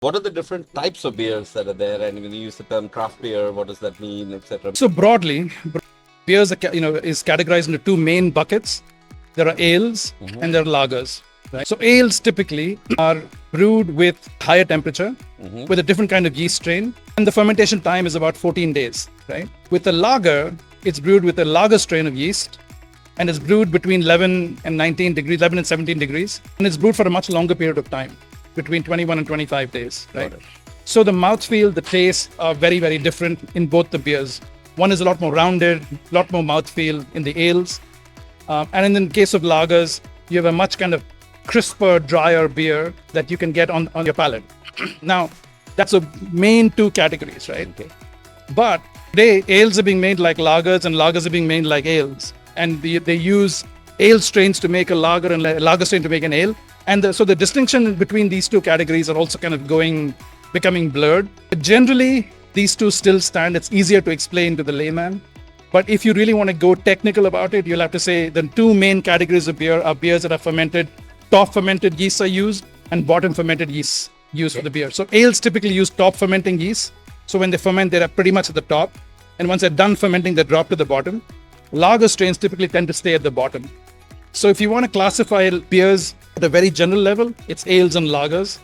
What are the different types of beers that are there? And when you use the term craft beer, what does that mean, etc.? So broadly, beers are, is categorized into two main buckets. There are ales and there are lagers. Right? So ales typically are brewed with higher temperature, with a different kind of yeast strain, and the fermentation time is about 14 days. Right? With a lager, it's brewed with a lager strain of yeast, and it's brewed between 11 and 19 degrees, 11 and 17 degrees, and it's brewed for a much longer period of time, between 21 and 25 days. Right? So the mouthfeel, the taste are very, very different in both the beers. One is a lot more rounded, a lot more mouthfeel in the ales. And in the case of lagers, you have a much kind of crisper, drier beer that you can get on your palate. Now, that's the main two categories, right? Okay. But today, ales are being made like lagers and lagers are being made like ales. And they use ale strains to make a lager and a lager strain to make an ale. And so the distinction between these two categories are also kind of becoming blurred. But generally, these two still stand. It's easier to explain to the layman. But if you really want to go technical about it, you'll have to say the two main categories of beer are beers that are fermented. Top fermented yeasts are used and bottom fermented yeasts used for the beer. So ales typically use top fermenting yeast. So when they ferment, they're pretty much at the top. And once they're done fermenting, they drop to the bottom. Lager strains typically tend to stay at the bottom. So if you want to classify beers at a very general level, it's ales and lagers.